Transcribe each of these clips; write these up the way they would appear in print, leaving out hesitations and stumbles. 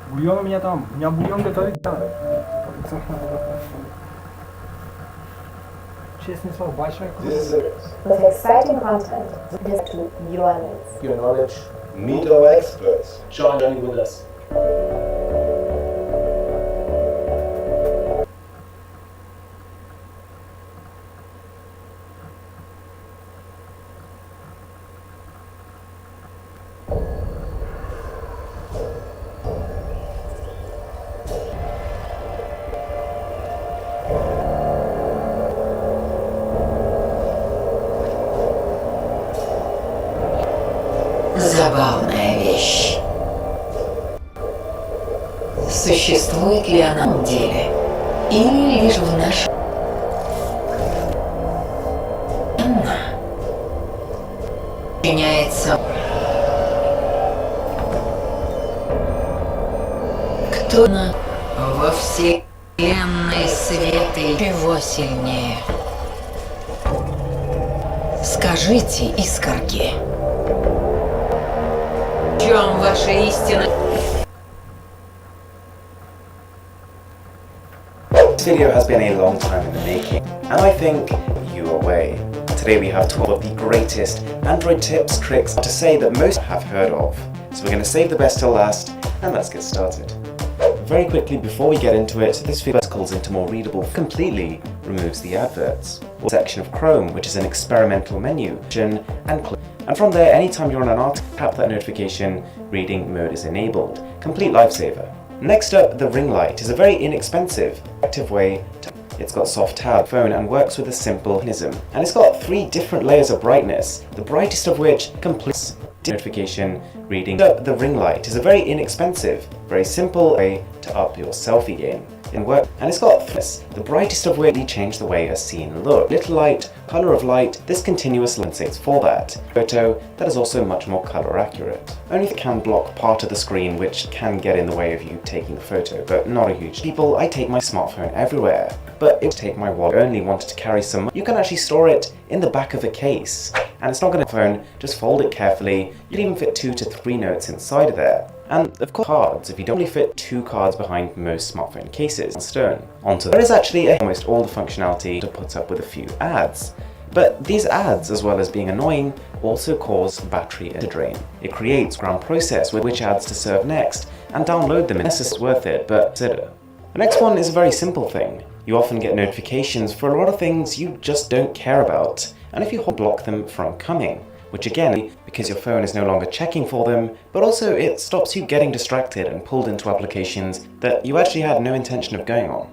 Бульон у меня там. У меня бульон готовится. Честное слово, большой круг. With exciting content, this to your needs. Your knowledge. Meet our experts. Join with us. Забавная вещь. Существует ли она в деле? Или лишь в нашем... Она меняется. Кто она во вселенной света его сильнее? Скажите, искорки. В чем ваша истина? This video has been a long time in the making, and I think you away. Today we have 12 of the greatest Android tips, tricks to say that most have heard of. So we're going to save the best till last, and let's get started. Very quickly before we get into it, this video calls into more readable, completely removes the adverts. Or section of Chrome, which is an experimental menu, and from there, anytime you're on an article, tap that notification, reading mode is enabled. Complete lifesaver. Next up, the ring light is a very inexpensive, effective way to... It's got soft tab phone and works with a simple mechanism. And it's got 3 different layers of brightness, the brightest of which completes notification reading. The ring light is a very inexpensive, very simple way to up your selfie game. In work, and it's got the brightest of which really change the way a scene looks. Little light, color of light, this continuous lenses for that. Photo that is also much more color accurate. Only can block part of the screen which can get in the way of you taking the photo, but not a huge people. I take my smartphone everywhere, but it would take my wallet. I only wanted to carry some. You can actually store it in the back of a case, and it's not going to phone. Just fold it carefully. You can even fit 2 to 3 notes inside of there. And of course cards, if you don't only fit 2 cards behind most smartphone cases on stone. There is actually almost all the functionality to put up with a few ads. But these ads, as well as being annoying, also cause battery to drain. It creates a background process with which ads to serve next, and download them unless it's worth it, but consider. The next one is a very simple thing. You often get notifications for a lot of things you just don't care about, and if you block them from coming. Which again, because your phone is no longer checking for them, but also it stops you getting distracted and pulled into applications that you actually had no intention of going on.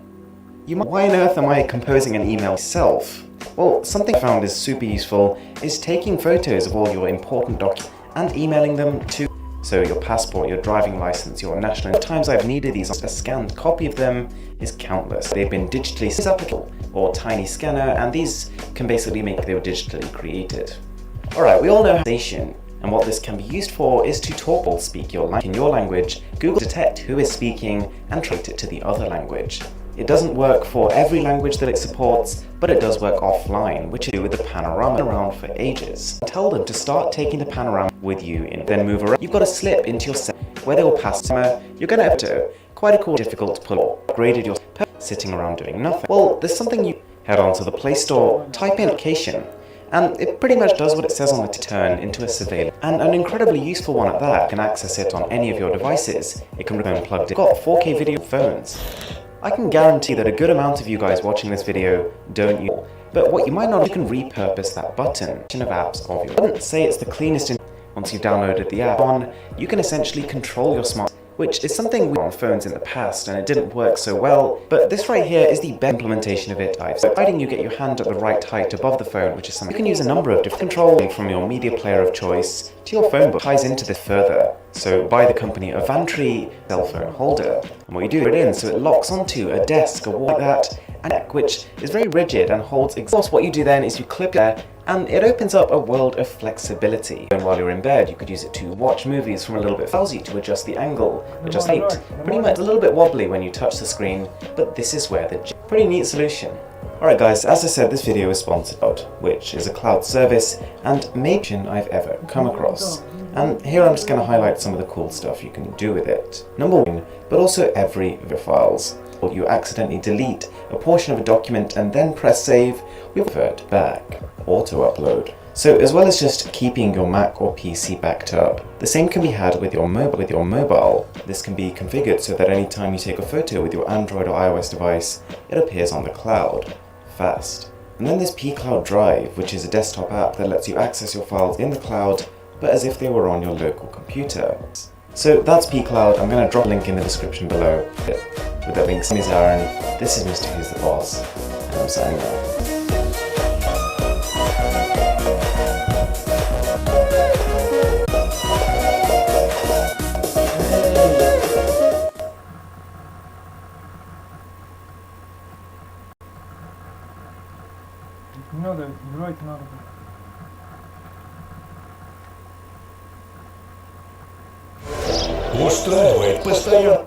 Why on earth am I composing an email myself? Well, something I found is super useful is taking photos of all your important documents and emailing them to, so your passport, your driving license, your national. The times I've needed these, a scanned copy of them is countless. They've been digitally applicable or tiny scanner, and these can basically make they were digitally created. Alright, we all know station, and what this can be used for is to talk or speak in your language. Google detect who is speaking and translate it to the other language. It doesn't work for every language that it supports, but it does work offline, which is with the panorama around for ages. Tell them to start taking the panorama with you and then move around. You've got to slip into your set where they will pass summer. You're going to have to quite a cool difficult to pull. Upgraded your sitting around doing nothing. Well, there's something you head on to the Play Store, type in application, and it pretty much does what it says on the turn into a surveillance, and an incredibly useful one at that. You can access it on any of your devices. It can remain plugged in. Got 4K video phones. I can guarantee that a good amount of you guys watching this video don't use it, but what you might not, you can repurpose that button of apps of your. I wouldn't say it's the cleanest once you've downloaded the app on, you can essentially control your smart, which is something we on phones in the past and it didn't work so well, but this right here is the best implementation of it I've seen. Providing you get your hand at the right height above the phone, which is something you can use a number of different control from your media player of choice to your phone book. Ties into this further. So by the company Avantry cell phone holder, and what you do is put it in so it locks onto a desk, a wall like that, and which is very rigid and holds exhaust. What you do then is you clip it there, and it opens up a world of flexibility. And while you're in bed, you could use it to watch movies from a little bit fuzzy, to adjust the angle, adjust the height. Pretty much a little bit wobbly when you touch the screen, but this is where the pretty neat solution. Alright guys, as I said, this video is sponsored by, which is a cloud service and maybe I've ever come across. And here I'm just going to highlight some of the cool stuff you can do with it. Number one, but also every files. You accidentally delete a portion of a document and then press save, we revert back. Auto upload. So as well as just keeping your Mac or PC backed up, the same can be had with your mobile. This can be configured so that anytime you take a photo with your Android or iOS device, it appears on the cloud. Fast. And then there's pCloud Drive, which is a desktop app that lets you access your files in the cloud, but as if they were on your local computer. So that's pCloud. I'm going to drop a link in the description below. With that being said, my name is Aaron, this is Mr. Who's the Boss, and I'm signing off. Не надо, играть надо. Устраивает постоянно.